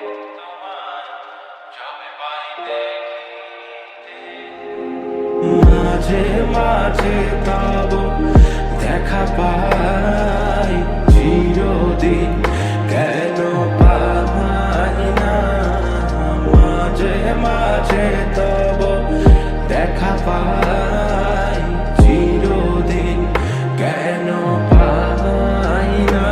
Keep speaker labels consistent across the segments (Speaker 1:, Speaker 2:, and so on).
Speaker 1: মাঝে মাঝে তব দেখা পাই, চিরদিন কেন পাই না। মাঝে মাঝে তব দেখা পাই, চিরদিন কেন পাই না।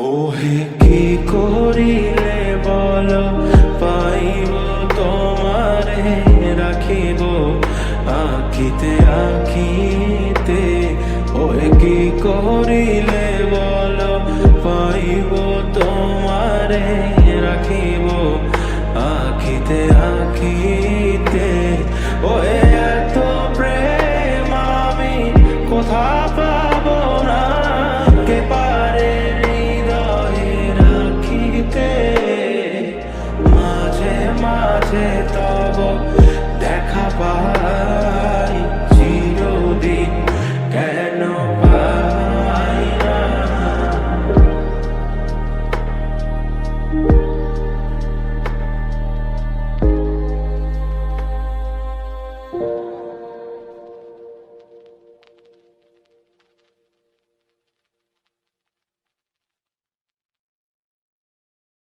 Speaker 1: ওহে কি করিলে বল পাইব তোমারে, রাখিব আখিতে আখিতে। ওহে কি করিলে বল পাইব তোমারে,